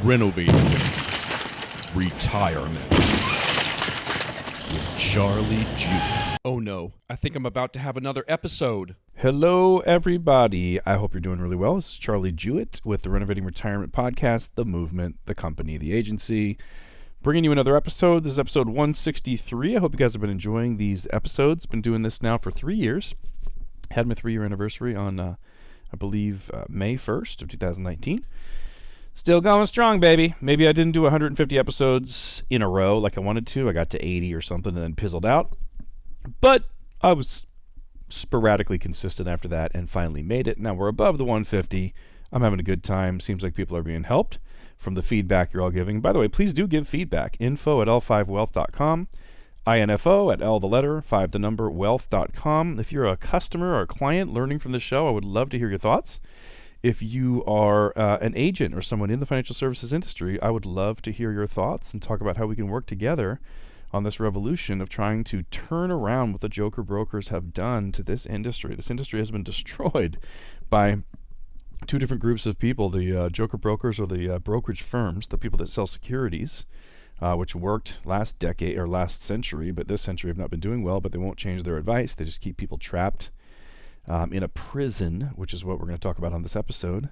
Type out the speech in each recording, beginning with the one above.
Renovating Retirement with Charlie Jewett. Oh no, I think I'm about to have another episode. Hello, everybody. I hope you're doing really well. This is Charlie Jewett with the Renovating Retirement Podcast, the movement, the company, the agency. Bringing you another episode. This is episode 163. I hope you guys have been enjoying these episodes. Been doing this now for 3 years. Had my 3-year anniversary on, I believe, May 1st of 2019. Still going strong, baby. Maybe I didn't do 150 episodes in a row like I wanted to. I got to 80 or something and then pizzled out. But I was sporadically consistent after that and finally made it. Now we're above the 150. I'm having a good time. Seems like people are being helped from the feedback you're all giving. By the way, please do give feedback. info@l5wealth.com. info at l the letter 5 the number wealth.com. If you're a customer or a client learning from the show, I would love to hear your thoughts. If you are an agent or someone in the financial services industry, I would love to hear your thoughts and talk about how we can work together on this revolution of trying to turn around what the joker brokers have done to this industry. This industry has been destroyed by two different groups of people, the joker brokers or the brokerage firms, the people that sell securities, which worked last decade or last century, but this century have not been doing well, but they won't change their advice. They just keep people trapped in a prison, which is what we're going to talk about on this episode.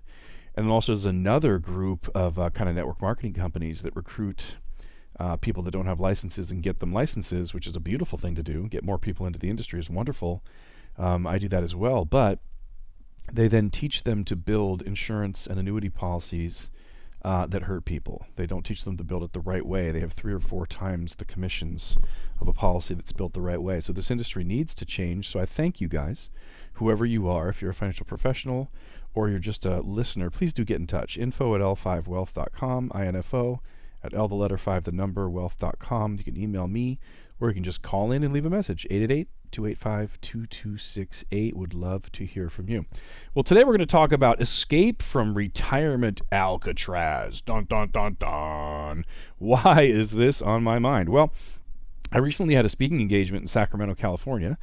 And then also there's another group of kind of network marketing companies that recruit people that don't have licenses and get them licenses, which is a beautiful thing to do. Get more people into the industry is wonderful. I do that as well. But they then teach them to build insurance and annuity policies that hurt people. They don't teach them to build it the right way. They have 3 or 4 times the commissions of a policy that's built the right way. So this industry needs to change. So I thank you guys, whoever you are. If you're a financial professional or you're just a listener, please do get in touch. info@l5wealth.com, info at l the letter 5 the number wealth.com. You can email me or you can just call in and leave a message. 888-285-2268. Would love to hear from you. Well, today we're going to talk about escape from Retirement Alcatraz. Dun, dun, dun, dun. Why is this on my mind? Well, I recently had a speaking engagement in Sacramento, California,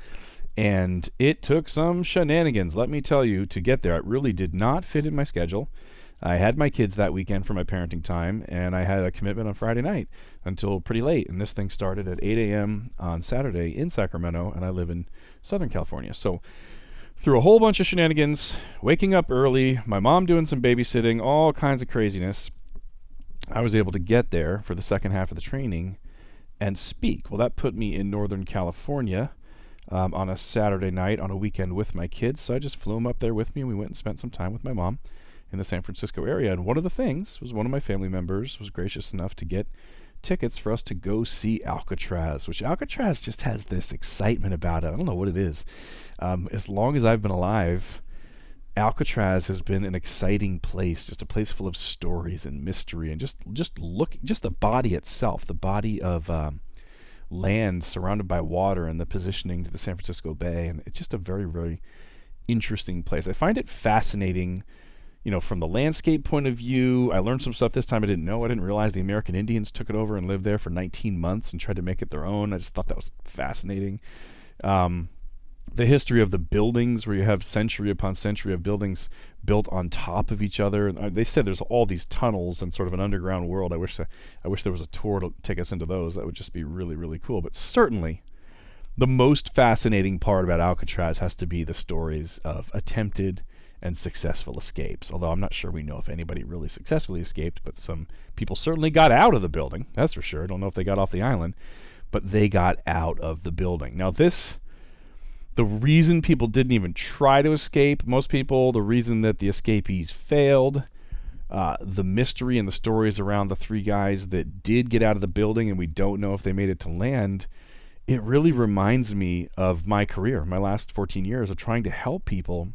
and it took some shenanigans, let me tell you, to get there. It really did not fit in my schedule. I had my kids that weekend for my parenting time, and I had a commitment on Friday night until pretty late. And this thing started at 8 a.m. on Saturday in Sacramento, and I live in Southern California. So through a whole bunch of shenanigans, waking up early, my mom doing some babysitting, all kinds of craziness, I was able to get there for the second half of the training and speak. Well, that put me in Northern California on a Saturday night on a weekend with my kids. So I just flew them up there with me, and we went and spent some time with my mom in the San Francisco area. And one of the things was one of my family members was gracious enough to get tickets for us to go see Alcatraz, which Alcatraz just has this excitement about it. I don't know what it is. As long as I've been alive, Alcatraz has been an exciting place, just a place full of stories and mystery, and just the body itself, the body of land surrounded by water and the positioning to the San Francisco Bay. And it's just a very, very interesting place. I find it fascinating, from the landscape point of view. I learned some stuff this time I didn't know. I didn't realize the American Indians took it over and lived there for 19 months and tried to make it their own. I just thought that was fascinating. The history of the buildings, where you have century upon century of buildings built on top of each other. They said there's all these tunnels and sort of an underground world. I wish there was a tour to take us into those. That would just be really, really cool. But certainly the most fascinating part about Alcatraz has to be the stories of attempted and successful escapes. Although I'm not sure we know if anybody really successfully escaped, but some people certainly got out of the building. That's for sure. I don't know if they got off the island, but they got out of the building. Now the reason people didn't even try to escape, most people, the reason that the escapees failed, the mystery and the stories around the 3 guys that did get out of the building and we don't know if they made it to land, it really reminds me of my career, my last 14 years of trying to help people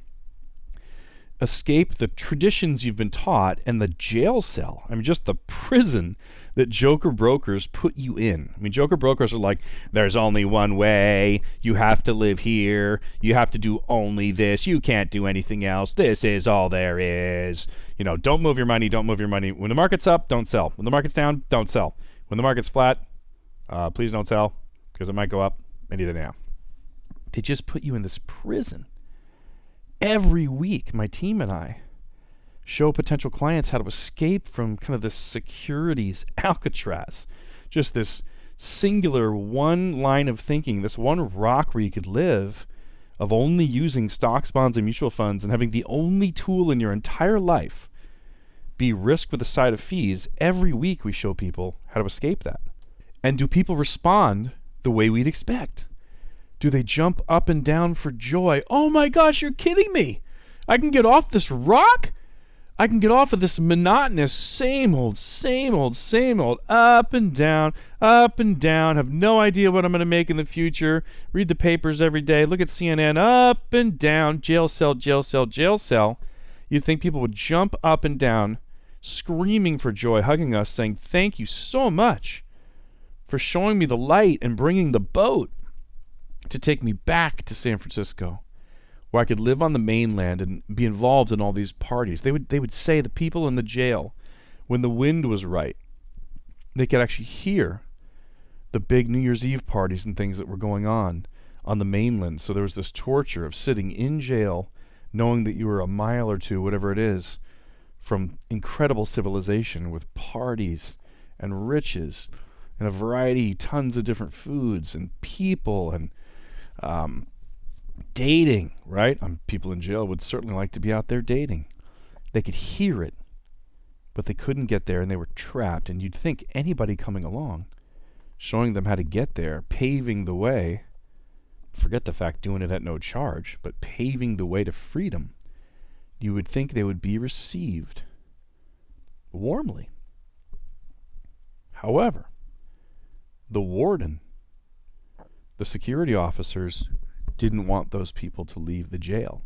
escape the traditions you've been taught and the jail cell. I mean, just the prison that joker brokers put you in. I mean, joker brokers are like, there's only one way. You have to live here. You have to do only this. You can't do anything else. This is all there is. Don't move your money. Don't move your money. When the market's up, don't sell. When the market's down, don't sell. When the market's flat, please don't sell because it might go up. I need it now. They just put you in this prison. Every week, my team and I show potential clients how to escape from kind of this securities Alcatraz, just this singular one line of thinking, this one rock where you could live, of only using stocks, bonds, and mutual funds and having the only tool in your entire life be risk with a side of fees. Every week we show people how to escape that. And do people respond the way we'd expect? Do they jump up and down for joy? Oh my gosh, you're kidding me. I can get off this rock? I can get off of this monotonous same old, up and down, have no idea what I'm going to make in the future, read the papers every day, look at CNN, up and down, jail cell, jail cell, jail cell. You'd think people would jump up and down, screaming for joy, hugging us, saying, thank you so much for showing me the light and bringing the boat to take me back to San Francisco, where I could live on the mainland and be involved in all these parties. They would say, the people in the jail, when the wind was right, they could actually hear the big New Year's Eve parties and things that were going on the mainland. So there was this torture of sitting in jail, knowing that you were a mile or two, whatever it is, from incredible civilization with parties and riches and a variety, tons of different foods and people and dating, right? People in jail would certainly like to be out there dating. They could hear it, but they couldn't get there, and they were trapped. And you'd think anybody coming along, showing them how to get there, paving the way, forget the fact doing it at no charge, but paving the way to freedom, you would think they would be received warmly. However, the warden, the security officers, didn't want those people to leave the jail.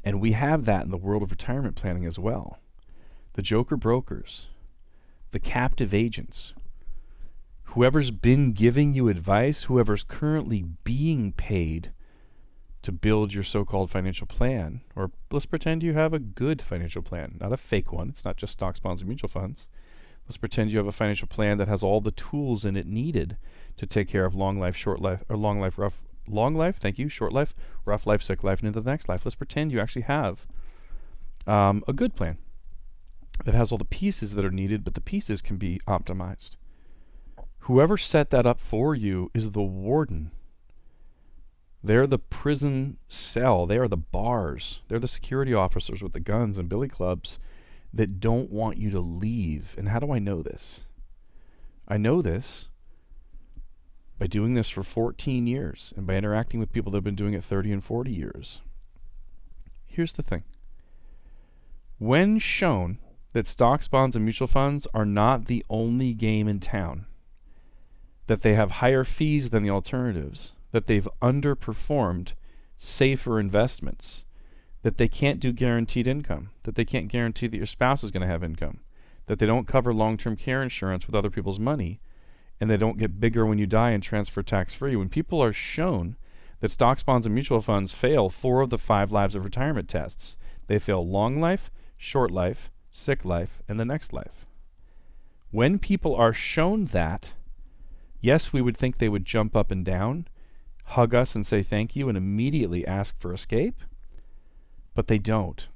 And we have that in the world of retirement planning as well. The joker brokers, the captive agents, whoever's been giving you advice, whoever's currently being paid to build your so-called financial plan, or let's pretend you have a good financial plan, not a fake one. It's not just stocks, bonds, and mutual funds. Let's pretend you have a financial plan that has all the tools in it needed to take care of long life, short life, or long life, short life, rough life, sick life, and into the next life. Let's pretend you actually have a good plan that has all the pieces that are needed, but the pieces can be optimized. Whoever set that up for you is the warden. They're the prison cell. They are the bars. They're the security officers with the guns and billy clubs that don't want you to leave. And how do I know this? I know this by doing this for 14 years and by interacting with people that have been doing it 30 and 40 years. Here's the thing. When shown that stocks, bonds, and mutual funds are not the only game in town, that they have higher fees than the alternatives, that they've underperformed safer investments, that they can't do guaranteed income, that they can't guarantee that your spouse is going to have income, that they don't cover long-term care insurance with other people's money, and they don't get bigger when you die and transfer tax-free. When people are shown that stocks, bonds, and mutual funds fail 4 of the 5 lives of retirement tests, they fail long life, short life, sick life, and the next life. When people are shown that, yes, we would think they would jump up and down, hug us and say thank you, and immediately ask for escape, but they don't.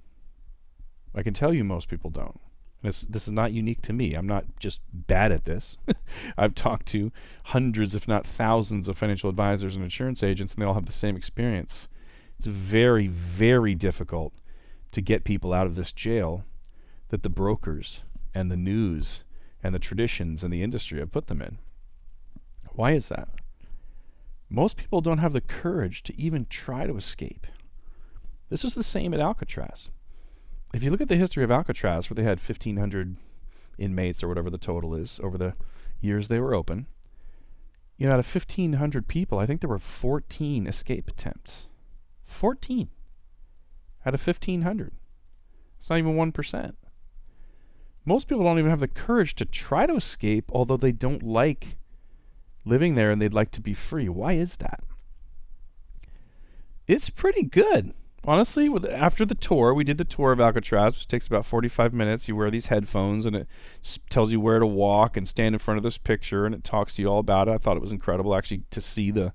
I can tell you most people don't. This is not unique to me. I'm not just bad at this. I've talked to hundreds, if not thousands, of financial advisors and insurance agents, and they all have the same experience. It's very, very difficult to get people out of this jail that the brokers and the news and the traditions and the industry have put them in. Why is that? Most people don't have the courage to even try to escape. This was the same at Alcatraz. If you look at the history of Alcatraz, where they had 1,500 inmates or whatever the total is over the years they were open, out of 1,500 people, I think there were 14 escape attempts. 14 out of 1,500. It's not even 1%. Most people don't even have the courage to try to escape, although they don't like living there and they'd like to be free. Why is that? It's pretty good. Honestly, after the tour, we did the tour of Alcatraz, which takes about 45 minutes. You wear these headphones, and it tells you where to walk and stand in front of this picture, and it talks to you all about it. I thought it was incredible, actually, to see the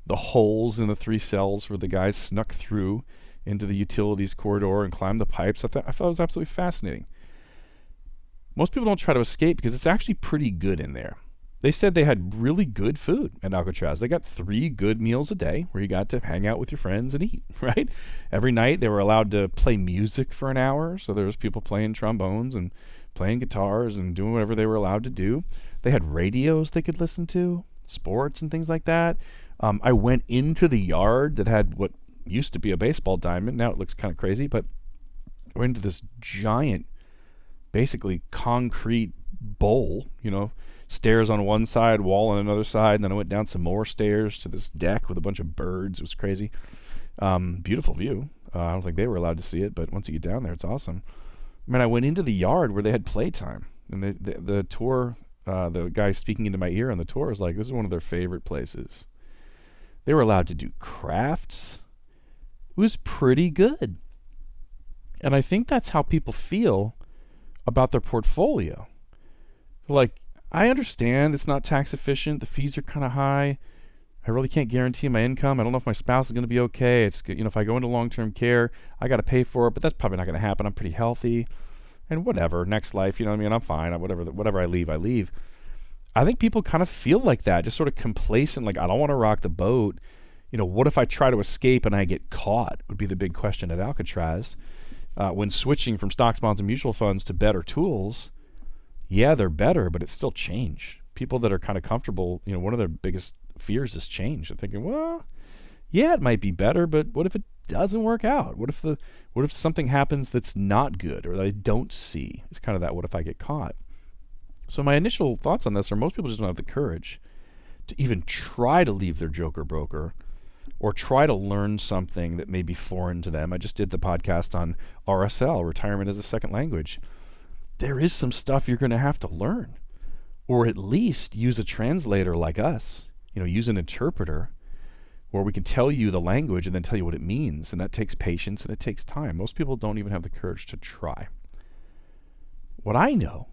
holes in the 3 cells where the guys snuck through into the utilities corridor and climb the pipes. I thought it was absolutely fascinating. Most people don't try to escape because it's actually pretty good in there. They said they had really good food at Alcatraz. They got 3 good meals a day where you got to hang out with your friends and eat, right? Every night they were allowed to play music for an hour. So there was people playing trombones and playing guitars and doing whatever they were allowed to do. They had radios they could listen to, sports and things like that. I went into the yard that had what used to be a baseball diamond. Now it looks kind of crazy, but I went into this giant, basically concrete bowl, stairs on one side, wall on another side, and then I went down some more stairs to this deck with a bunch of birds. It was crazy. Beautiful view. I don't think they were allowed to see it, but once you get down there, it's awesome. I went into the yard where they had playtime, and the tour, the guy speaking into my ear on the tour was like, this is one of their favorite places. They were allowed to do crafts. It was pretty good. And I think that's how people feel about their portfolio. Like, I understand it's not tax efficient. The fees are kind of high. I really can't guarantee my income. I don't know if my spouse is going to be okay. It's, if I go into long-term care, I got to pay for it, but that's probably not going to happen. I'm pretty healthy, and whatever. Next life, I'm fine. Whatever I leave, I leave. I think people kind of feel like that, just sort of complacent. Like, I don't want to rock the boat. What if I try to escape and I get caught? Would be the big question at Alcatraz. When switching from stocks, bonds, and mutual funds to better tools, yeah, they're better, but it's still change. People that are kind of comfortable, one of their biggest fears is change. They're thinking, well, yeah, it might be better, but what if it doesn't work out? What if something happens that's not good or that I don't see? It's kind of that, what if I get caught? So my initial thoughts on this are most people just don't have the courage to even try to leave their joker broker or try to learn something that may be foreign to them. I just did the podcast on RSL, Retirement as a Second Language. There is some stuff you're going to have to learn, or at least use a translator like us, use an interpreter where we can tell you the language and then tell you what it means. And that takes patience and it takes time. Most people don't even have the courage to try. What I know,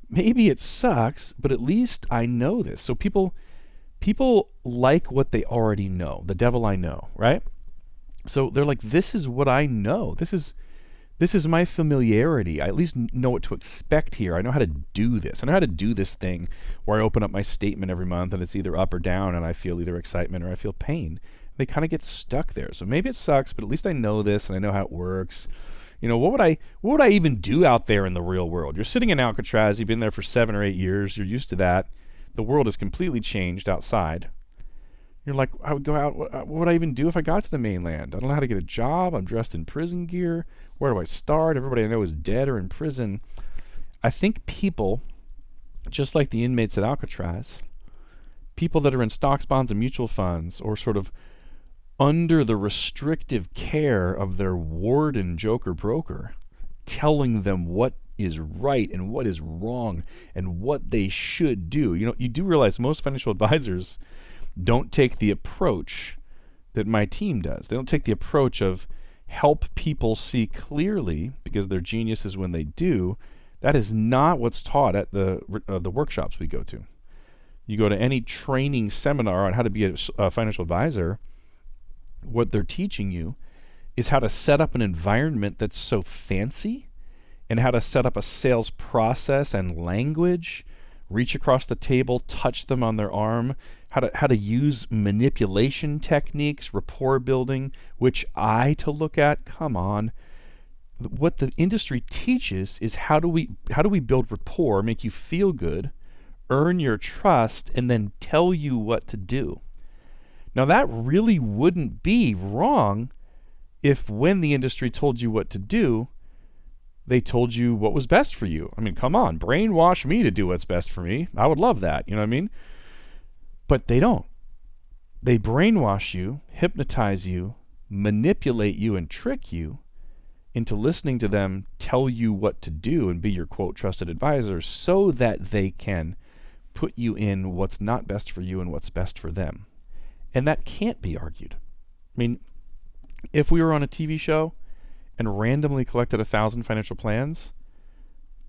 maybe it sucks, but at least I know this. So people like what they already know. The devil I know, right? So they're like, this is what I know. This is my familiarity. I at least know what to expect here. I know how to do this. I know how to do this thing where I open up my statement every month and it's either up or down and I feel either excitement or I feel pain. They kind of get stuck there. So maybe it sucks, but at least I know this and I know how it works. What would I even do out there in the real world? You're sitting in Alcatraz. You've been there for 7 or 8 years. You're used to that. The world has completely changed outside. You're like, I would go out. What would I even do if I got to the mainland? I don't know how to get a job. I'm dressed in prison gear. Where do I start? Everybody I know is dead or in prison. I think people, just like the inmates at Alcatraz, people that are in stocks, bonds, and mutual funds, or sort of under the restrictive care of their warden, joker, broker, telling them what is right and what is wrong and what they should do. You do realize most financial advisors don't take the approach that my team does. They don't take the approach of help people see clearly because they're geniuses when they do. That is not what's taught at the workshops we go to. You go to any training seminar on how to be a financial advisor, what they're teaching you is how to set up an environment that's so fancy and how to set up a sales process and language, reach across the table, touch them on their arm, how to use manipulation techniques, rapport building, which to look at, come on. What the industry teaches is how do we build rapport, make you feel good, earn your trust, and then tell you what to do. Now that really wouldn't be wrong if when the industry told you what to do, they told you what was best for you. I mean, come on, brainwash me to do what's best for me. I would love that, you know what I mean? But they don't. They brainwash you, hypnotize you, manipulate you, and trick you into listening to them tell you what to do and be your, quote, trusted advisor so that they can put you in what's not best for you and what's best for them. And that can't be argued. I mean, if we were on a TV show and randomly collected 1,000 financial plans,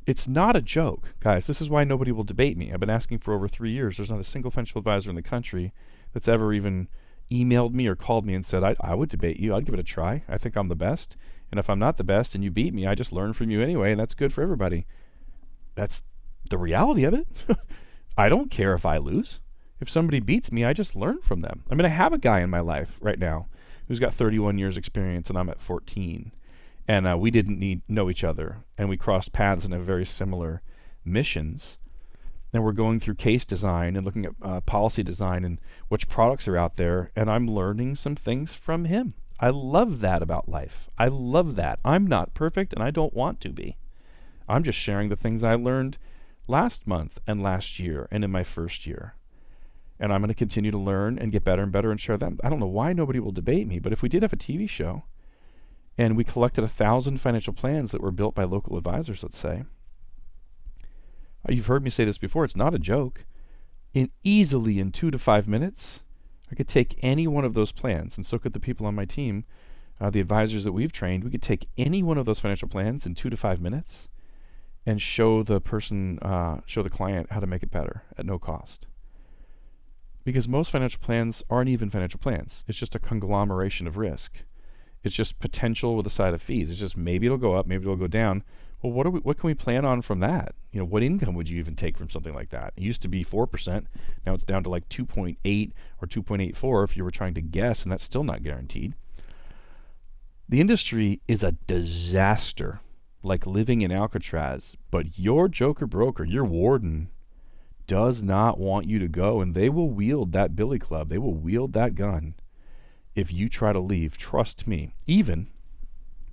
it's not a joke, guys. This is why nobody will debate me. I've been asking for over 3 years. There's not a single financial advisor in the country that's ever even emailed me or called me and said, I would debate you. I'd give it a try. I think I'm the best. And if I'm not the best and you beat me, I just learn from you anyway, and that's good for everybody. That's the reality of it. I don't care if I lose. If somebody beats me, I just learn from them. I mean, I have a guy in my life right now who's got 31 years experience and I'm at 14. And we didn't know each other. And we crossed paths in a very similar missions. And we're going through case design and looking at policy design and which products are out there. And I'm learning some things from him. I love that about life. I love that. I'm not perfect and I don't want to be. I'm just sharing the things I learned last month and last year and in my first year. And I'm going to continue to learn and get better and better and share them. I don't know why nobody will debate me, but if we did have a TV show and we collected 1,000 financial plans that were built by local advisors, let's say, you've heard me say this before, it's not a joke. Easily in 2 to 5 minutes, I could take any one of those plans, and so could the people on my team, the advisors that we've trained. We could take any one of those financial plans in 2 to 5 minutes and show the client how to make it better at no cost. Because most financial plans aren't even financial plans. It's just a conglomeration of risk. It's just potential with a side of fees. It's just maybe it'll go up, maybe it'll go down. Well, what can we plan on from that? What income would you even take from something like that? It used to be 4%. Now it's down to like 2.8 or 2.84 if you were trying to guess, and that's still not guaranteed. The industry is a disaster, like living in Alcatraz. But your joker broker, your warden, does not want you to go, and they will wield that billy club. They will wield that gun if you try to leave. Trust me, even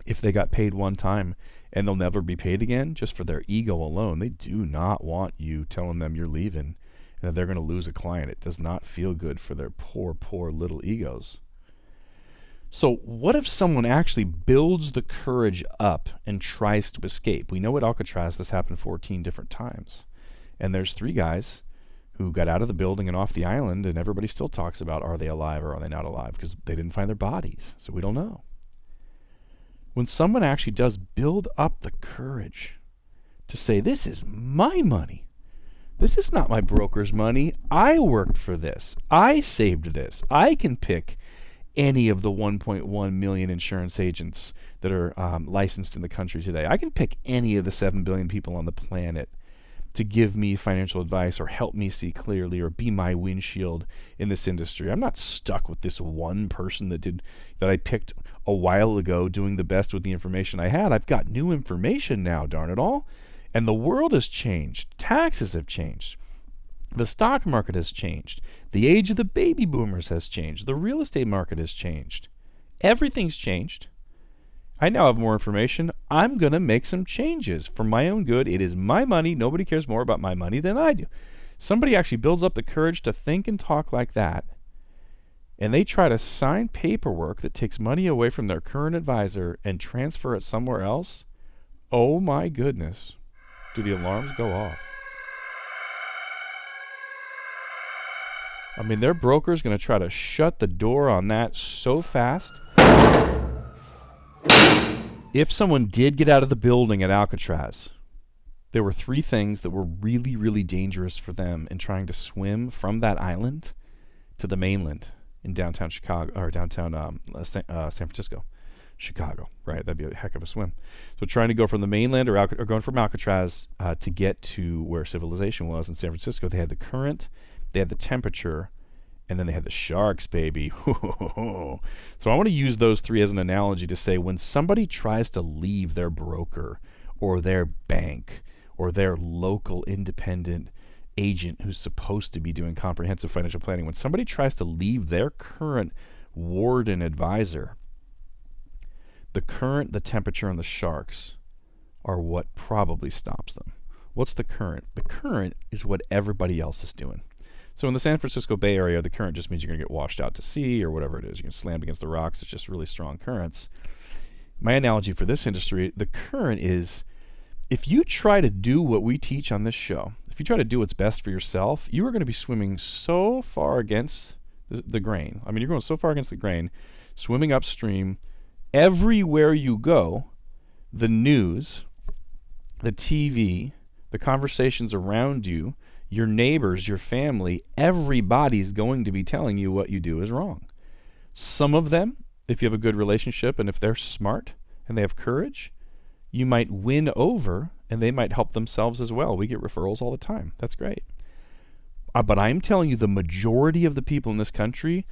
if they got paid one time and they'll never be paid again just for their ego alone, they do not want you telling them you're leaving and that they're going to lose a client. It does not feel good for their poor, poor little egos. So what if someone actually builds the courage up and tries to escape? We know at Alcatraz this happened 14 different times. And there's 3 guys who got out of the building and off the island, and everybody still talks about, are they alive or are they not alive? Because they didn't find their bodies, so we don't know. When someone actually does build up the courage to say, this is my money. This is not my broker's money. I worked for this. I saved this. I can pick any of the 1.1 million insurance agents that are licensed in the country today. I can pick any of the 7 billion people on the planet to give me financial advice or help me see clearly or be my windshield in this industry. I'm not stuck with this one person that I picked a while ago doing the best with the information I had. I've got new information now, darn it all. And the world has changed. Taxes have changed. The stock market has changed. The age of the baby boomers has changed. The real estate market has changed. Everything's changed. I now have more information. I'm going to make some changes for my own good. It is my money. Nobody cares more about my money than I do. Somebody actually builds up the courage to think and talk like that, and they try to sign paperwork that takes money away from their current advisor and transfer it somewhere else. Oh my goodness. Do the alarms go off? I mean, their broker's going to try to shut the door on that so fast. If someone did get out of the building at Alcatraz, there were 3 things that were really, really dangerous for them in trying to swim from that island to the mainland in downtown Chicago, or downtown San Francisco. Chicago, right? That'd be a heck of a swim. So trying to go from the mainland or going from Alcatraz to get to where civilization was in San Francisco, they had the current, they had the temperature, and then they had the sharks, baby. So I want to use those 3 as an analogy to say when somebody tries to leave their broker or their bank or their local independent agent who's supposed to be doing comprehensive financial planning, when somebody tries to leave their current warden advisor, the current, the temperature, and the sharks are what probably stops them. What's the current? The current is what everybody else is doing. So in the San Francisco Bay Area, the current just means you're going to get washed out to sea or whatever it is. You're going to slam against the rocks. It's just really strong currents. My analogy for this industry, the current is if you try to do what we teach on this show, if you try to do what's best for yourself, you are going to be swimming so far against the grain. I mean, you're going so far against the grain, swimming upstream. Everywhere you go, the news, the TV, the conversations around you, your neighbors, your family, everybody's going to be telling you what you do is wrong. Some of them, if you have a good relationship and if they're smart and they have courage, you might win over and they might help themselves as well. We get referrals all the time. That's great. But I'm telling you, the majority of the people in this country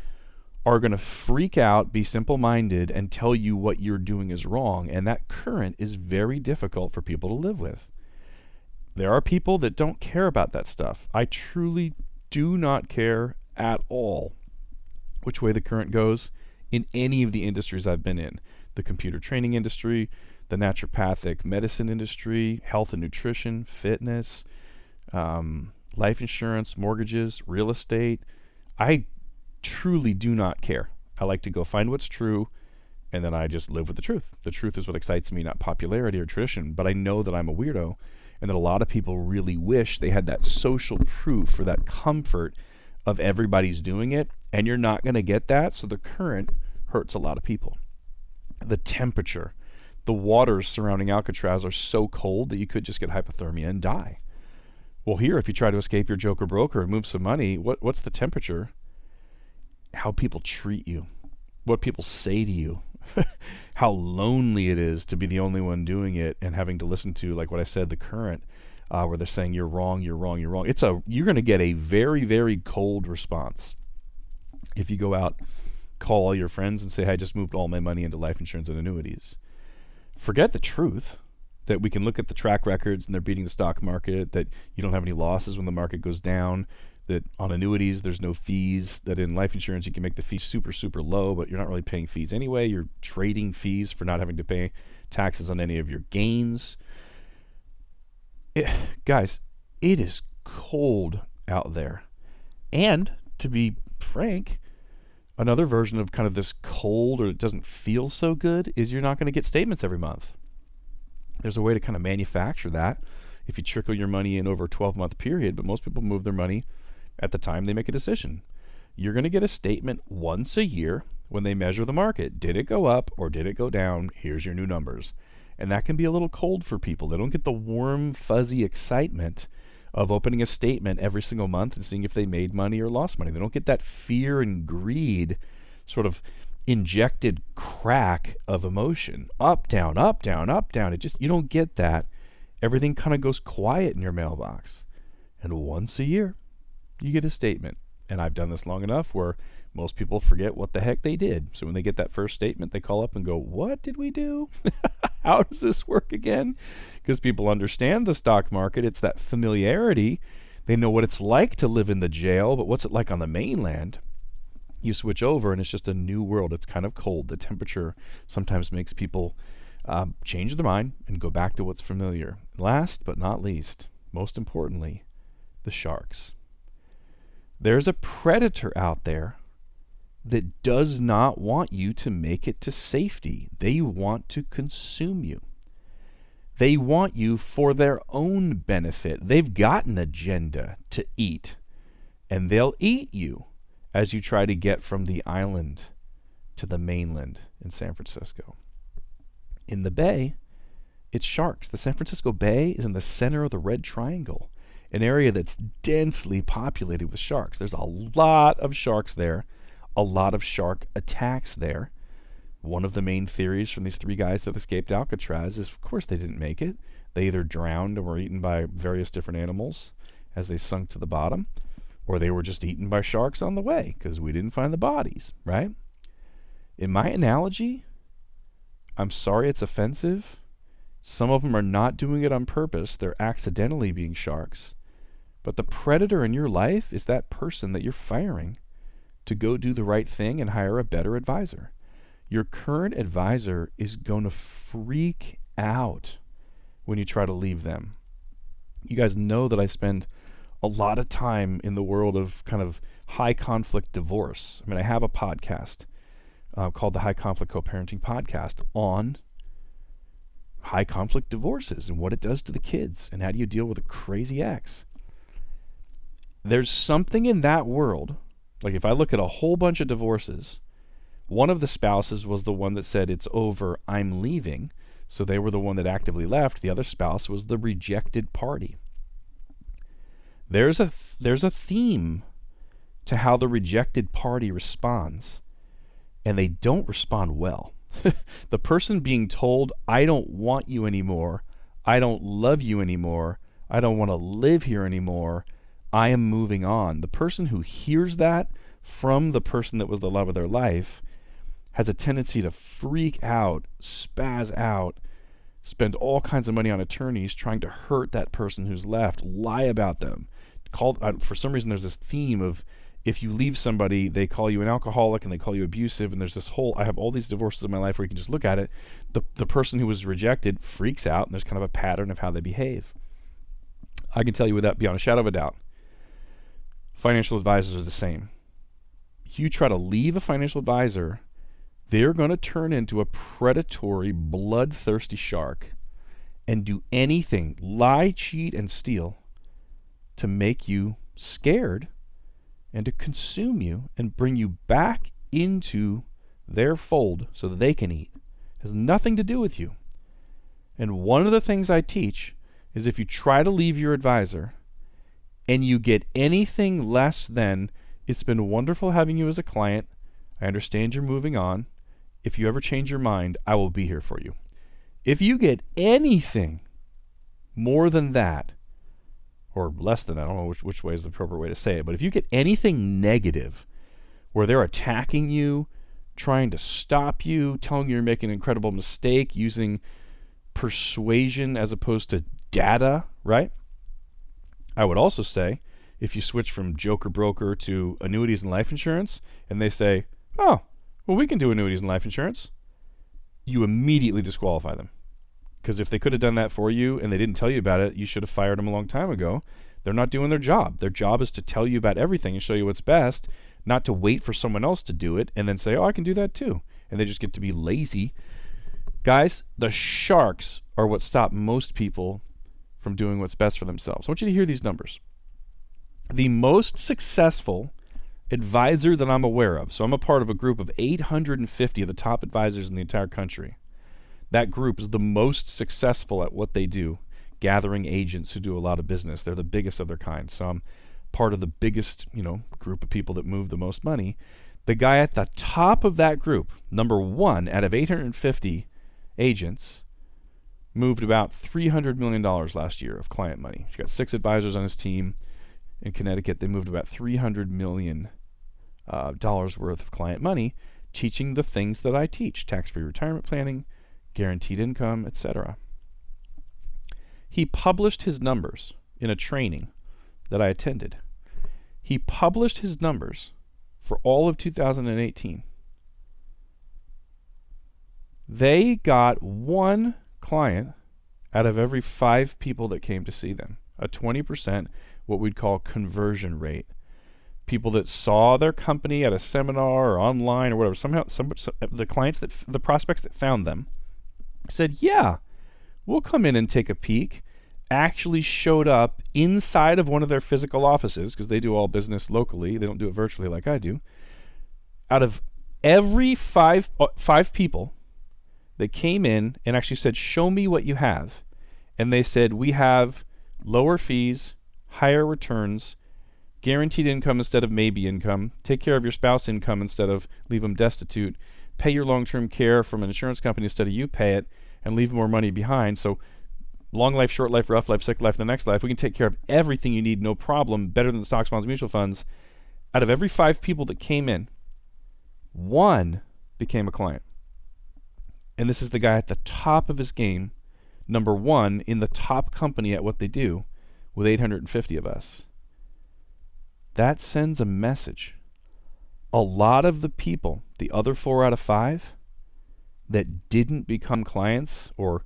are going to freak out, be simple-minded, and tell you what you're doing is wrong. And that current is very difficult for people to live with. There are people that don't care about that stuff. I truly do not care at all which way the current goes in any of the industries I've been in. The computer training industry, the naturopathic medicine industry, health and nutrition, fitness, life insurance, mortgages, real estate. I truly do not care. I like to go find what's true, and then I just live with the truth. The truth is what excites me, not popularity or tradition, but I know that I'm a weirdo, and that a lot of people really wish they had that social proof or that comfort of everybody's doing it, and you're not going to get that, so the current hurts a lot of people. The temperature, the waters surrounding Alcatraz are so cold that you could just get hypothermia and die. Well, here, if you try to escape your joker broker and move some money, what's the temperature? How people treat you, what people say to you, how lonely it is to be the only one doing it and having to listen to, like what I said, the current, where they're saying you're wrong, you're wrong, you're wrong. You're going to get a very, very cold response if you go out, call all your friends and say, hey, I just moved all my money into life insurance and annuities. Forget the truth that we can look at the track records and they're beating the stock market, that you don't have any losses when the market goes down, that on annuities there's no fees, that in life insurance you can make the fees super, super low, but you're not really paying fees anyway. You're trading fees for not having to pay taxes on any of your gains. Guys, it is cold out there. And to be frank, another version of kind of this cold, or it doesn't feel so good, is you're not going to get statements every month. There's a way to kind of manufacture that if you trickle your money in over a 12-month period, but most people move their money at the time they make a decision. You're going to get a statement once a year when they measure the market. Did it go up or did it go down? Here's your new numbers. And that can be a little cold for people. They don't get the warm, fuzzy excitement of opening a statement every single month and seeing if they made money or lost money. They don't get that fear and greed sort of injected crack of emotion. Up, down, up, down, up, down. You don't get that. Everything kind of goes quiet in your mailbox. And once a year, you get a statement. And I've done this long enough where most people forget what the heck they did. So when they get that first statement, they call up and go, what did we do? How does this work again? Because people understand the stock market. It's that familiarity. They know what it's like to live in the jail, but what's it like on the mainland? You switch over and it's just a new world. It's kind of cold. The temperature sometimes makes people change their mind and go back to what's familiar. Last but not least, most importantly, the sharks. There's a predator out there that does not want you to make it to safety. They want to consume you. They want you for their own benefit. They've got an agenda to eat, and they'll eat you as you try to get from the island to the mainland in San Francisco. In the bay, it's sharks. The San Francisco Bay is in the center of the Red Triangle, an area that's densely populated with sharks. There's a lot of sharks there, a lot of shark attacks there. One of the main theories from these three guys that escaped Alcatraz is, of course, they didn't make it. They either drowned and were eaten by various different animals as they sunk to the bottom, or they were just eaten by sharks on the way because we didn't find the bodies, right? In my analogy, I'm sorry it's offensive. Some of them are not doing it on purpose. They're accidentally being sharks. But the predator in your life is that person that you're firing to go do the right thing and hire a better advisor. Your current advisor is going to freak out when you try to leave them. You guys know that I spend a lot of time in the world of kind of high conflict divorce. I mean, I have a podcast called the High Conflict Co-Parenting Podcast on high conflict divorces and what it does to the kids and how do you deal with a crazy ex. There's something in that world, like if I look at a whole bunch of divorces, one of the spouses was the one that said, it's over, I'm leaving. So they were the one that actively left. The other spouse was the rejected party. There's a theme to how the rejected party responds. and they don't respond well. The person being told, I don't want you anymore, I don't love you anymore, I don't want to live here anymore, I am moving on. The person who hears that from the person that was the love of their life has a tendency to freak out, spaz out, spend all kinds of money on attorneys trying to hurt that person who's left, lie about them. For some reason, there's this theme of if you leave somebody, they call you an alcoholic and they call you abusive, and there's this whole, I have all these divorces in my life where you can just look at it. The person who was rejected freaks out, and there's kind of a pattern of how they behave. I can tell you without beyond a shadow of a doubt, financial advisors are the same. You try to leave a financial advisor, they're going to turn into a predatory, bloodthirsty shark and do anything, lie, cheat, and steal to make you scared and to consume you and bring you back into their fold so that they can eat. It has nothing to do with you. And one of the things I teach is if you try to leave your advisor and you get anything less than, it's been wonderful having you as a client, I understand you're moving on, if you ever change your mind, I will be here for you. If you get anything more than that, or less than that, I don't know which way is the appropriate way to say it, but if you get anything negative where they're attacking you, trying to stop you, telling you you're making an incredible mistake, using persuasion as opposed to data, right? I would also say, if you switch from Joker Broker to annuities and life insurance, and they say, oh, well, we can do annuities and life insurance, you immediately disqualify them. Because if they could have done that for you and they didn't tell you about it, you should have fired them a long time ago. They're not doing their job. Their job is to tell you about everything and show you what's best, not to wait for someone else to do it and then say, oh, I can do that too. And they just get to be lazy. Guys, the sharks are what stop most people from doing what's best for themselves. I want you to hear these numbers. The most successful advisor that I'm aware of, so I'm a part of a group of 850 of the top advisors in the entire country. That group is the most successful at what they do, gathering agents who do a lot of business. They're the biggest of their kind. So I'm part of the biggest, group of people that move the most money. The guy at the top of that group, number one out of 850 agents, moved about $300 million last year of client money. He's got 6 advisors on his team. In Connecticut, they moved about $300 million worth of client money, teaching the things that I teach: tax-free retirement planning, guaranteed income, etc. He published his numbers in a training that I attended. He published his numbers for all of 2018. They got 1 client out of every 5 people that came to see them, a 20%, what we'd call conversion rate. People that saw their company at a seminar or online or whatever, somehow the prospects that found them said, yeah, we'll come in and take a peek, actually showed up inside of one of their physical offices, because they do all business locally, they don't do it virtually like I do. Out of every 5 people, they came in and actually said, show me what you have. And they said, we have lower fees, higher returns, guaranteed income instead of maybe income, take care of your spouse income instead of leave them destitute, pay your long-term care from an insurance company instead of you pay it, and leave more money behind. So long life, short life, rough life, sick life, the next life, we can take care of everything you need, no problem, better than the stocks, bonds, mutual funds. Out of every 5 people that came in, 1 became a client. And this is the guy at the top of his game, number 1 in the top company at what they do, with 850 of us. That sends a message. A lot of the people, the other 4 out of 5, that didn't become clients or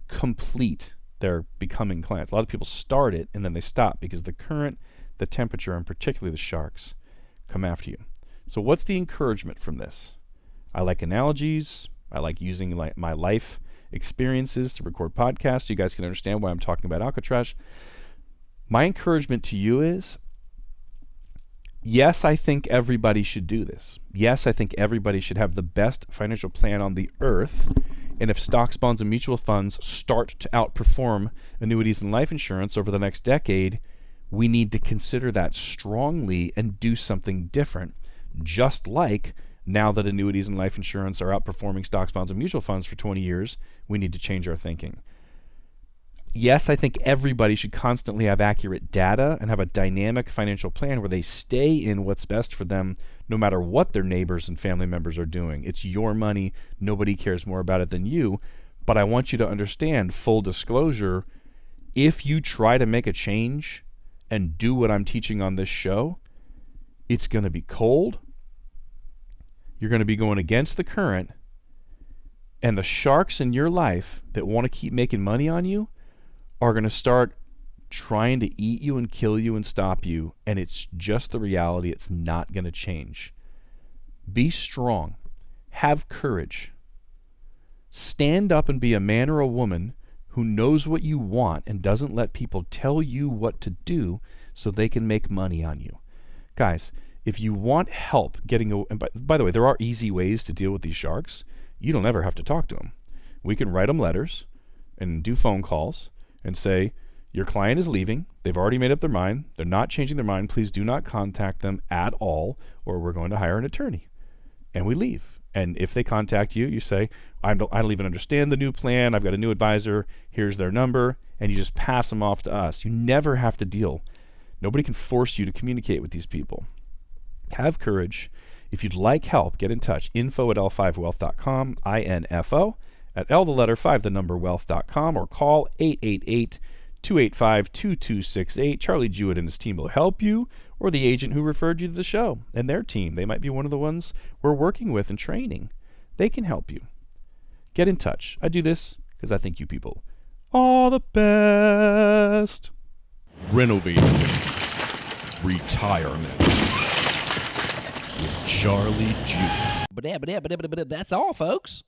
complete their becoming clients. A lot of people start it and then they stop because the current, the temperature, and particularly the sharks come after you. So what's the encouragement from this? I like analogies. I like using my life experiences to record podcasts so you guys can understand why I'm talking about Alcatraz. My encouragement to you is, yes, I think everybody should do this. Yes, I think everybody should have the best financial plan on the earth. And if stocks, bonds, and mutual funds start to outperform annuities and life insurance over the next decade, we need to consider that strongly and do something different. Just like Now that annuities and life insurance are outperforming stocks, bonds, and mutual funds for 20 years, we need to change our thinking. Yes, I think everybody should constantly have accurate data and have a dynamic financial plan where they stay in what's best for them no matter what their neighbors and family members are doing. It's your money. Nobody cares more about it than you. But I want you to understand, full disclosure, if you try to make a change and do what I'm teaching on this show, it's going to be cold. You're going to be going against the current. And the sharks in your life that want to keep making money on you are going to start trying to eat you and kill you and stop you, and it's just the reality. It's not going to change. Be strong. Have courage. Stand up and be a man or a woman who knows what you want and doesn't let people tell you what to do so they can make money on you. Guys, if you want help getting and by the way, there are easy ways to deal with these sharks. You don't ever have to talk to them. We can write them letters and do phone calls and say, your client is leaving. They've already made up their mind. They're not changing their mind. Please do not contact them at all, or we're going to hire an attorney. And we leave. And if they contact you, you say, I don't even understand the new plan. I've got a new advisor. Here's their number. And you just pass them off to us. You never have to deal. Nobody can force you to communicate with these people. Have courage. If you'd like help, get in touch. info@l5wealth.com, info at L the letter 5 the number wealth.com, or call 888-285-2268. Charlie Jewett and his team will help you, or the agent who referred you to the show and their team. They might be one of the ones we're working with and training. They can help you. Get in touch. I do this because I think you people are the best. Renovating Retirement with Charlie Jewett. But that's all, folks.